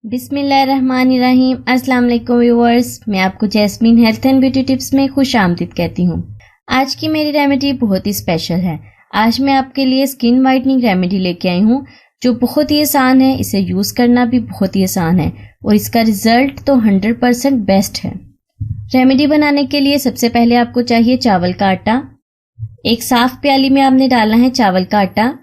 बिस्मिल्लाहिर्रहमानिर्रहीम। अस्सलाम वालेकुम व्यूअर्स, मैं आपको jasmine health and beauty tips में खुश आमदीद कहती हूँ। आज की मेरी रेमेडी बहुत ही स्पेशल है। आज मैं आपके लिए स्किन वाइटनिंग रेमेडी लेके आई हूँ जो बहुत ही आसान है। इसे यूज़ करना भी बहुत ही आसान है और इसका रिजल्ट तो 100% बेस्ट है। रेमेडी बनाने के लिए सबसे पहले आपको चाहिए चावल का आटा। एक साफ प्याली में आपने डालना है चावल का आटा।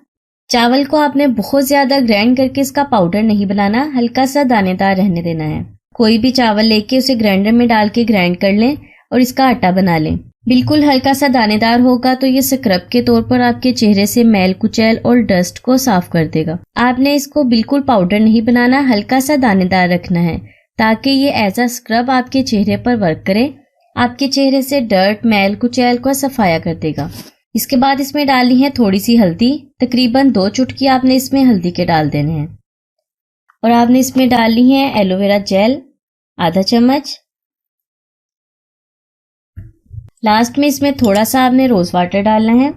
चावल को आपने बहुत ज्यादा ग्राइंड करके इसका पाउडर नहीं बनाना, हल्का सा दानेदार रहने देना है। कोई भी चावल लेके उसे ग्राइंडर में डाल के ग्राइंड कर लें और इसका आटा बना लें। बिल्कुल हल्का सा दानेदार होगा तो ये स्क्रब के तौर पर आपके चेहरे से मैल कुचैल और डस्ट को साफ कर देगा। आपने इसको बिल्कुल पाउडर नहीं बनाना, हल्का सा दानेदार रखना है ताकि ये एज अ स्क्रब आपके चेहरे पर वर्क करे, आपके चेहरे से डर्ट मैल कुचैल को सफाया कर देगा। इसके बाद इसमें डालनी है थोड़ी सी हल्दी, तकरीबन 2 चुटकी आपने इसमें हल्दी के डाल देने हैं। और आपने इसमें डालनी है एलोवेरा जेल आधा चम्मच। लास्ट में इसमें थोड़ा सा आपने रोज वाटर डालना है।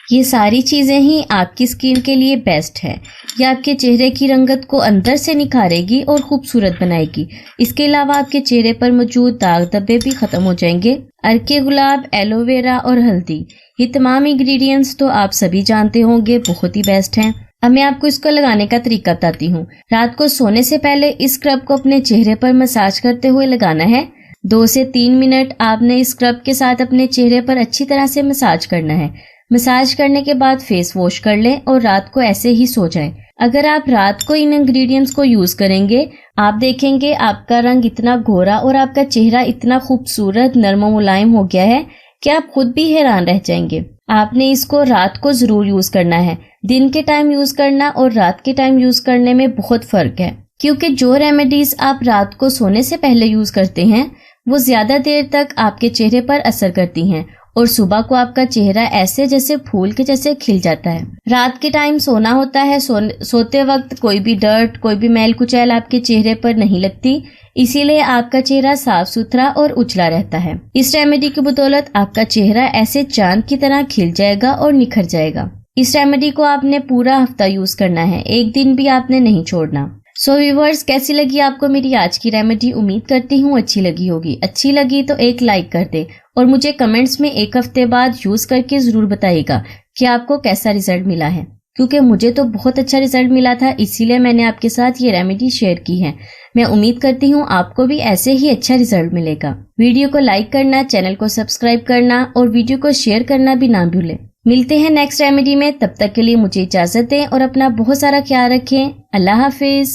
ये सारी चीजें ही आपकी स्किन के लिए बेस्ट है। ये आपके चेहरे की रंगत को अंदर से निखारेगी और खूबसूरत बनाएगी। इसके अलावा आपके चेहरे पर मौजूद दाग धब्बे भी खत्म हो जाएंगे। अर्के गुलाब, एलोवेरा और हल्दी, ये तमाम इंग्रेडिएंट्स तो आप सभी जानते होंगे, बहुत ही बेस्ट हैं। अब मैं आपको इसको लगाने का तरीका बताती हूँ। रात को सोने से पहले इस स्क्रब को अपने चेहरे पर मसाज करते हुए लगाना है। 2 से 3 मिनट आपने इस स्क्रब के साथ अपने चेहरे पर अच्छी तरह से मसाज करना है। मसाज करने के बाद फेस वॉश कर लें और रात को ऐसे ही सो जाएं। अगर आप रात को इन इंग्रेडिएंट्स को यूज करेंगे, आप देखेंगे आपका रंग इतना गोरा और आपका चेहरा इतना खूबसूरत नरम मुलायम हो गया है कि आप खुद भी हैरान रह जाएंगे। आपने इसको रात को जरूर यूज करना है। दिन के टाइम यूज करना और रात के टाइम यूज करने में बहुत फर्क है, क्योंकि जो रेमेडीज आप रात को सोने से पहले यूज करते हैं वो ज्यादा देर तक आपके चेहरे पर असर करती हैं और सुबह को आपका चेहरा ऐसे जैसे फूल के जैसे खिल जाता है। रात के टाइम सोना होता है, सोते वक्त कोई भी डर्ट, कोई भी मैल कुचैल आपके चेहरे पर नहीं लगती, इसीलिए आपका चेहरा साफ सुथरा और उजला रहता है। इस रेमेडी की बदौलत आपका चेहरा ऐसे चांद की तरह खिल जाएगा और निखर जाएगा। इस रेमेडी को आपने पूरा हफ्ता यूज करना है, एक दिन भी आपने नहीं छोड़ना। सो व्यूअर्स, कैसी लगी आपको मेरी आज की रेमेडी? उम्मीद करती हूँ अच्छी लगी होगी। अच्छी लगी तो एक लाइक कर दे और मुझे कमेंट्स में 1 हफ्ते बाद यूज करके जरूर बताइएगा कि आपको कैसा रिजल्ट मिला है, क्योंकि मुझे तो बहुत अच्छा रिजल्ट मिला था, इसीलिए मैंने आपके साथ ये रेमेडी शेयर की है। मैं उम्मीद करती हूँ आपको भी ऐसे ही अच्छा रिजल्ट मिलेगा। वीडियो को लाइक करना, चैनल को सब्सक्राइब करना और वीडियो को शेयर करना भी ना भूलें। मिलते हैं नेक्स्ट रेमेडी में, तब तक के लिए मुझे इजाजत दें और अपना बहुत सारा ख्याल रखें। अल्लाह हाफिज।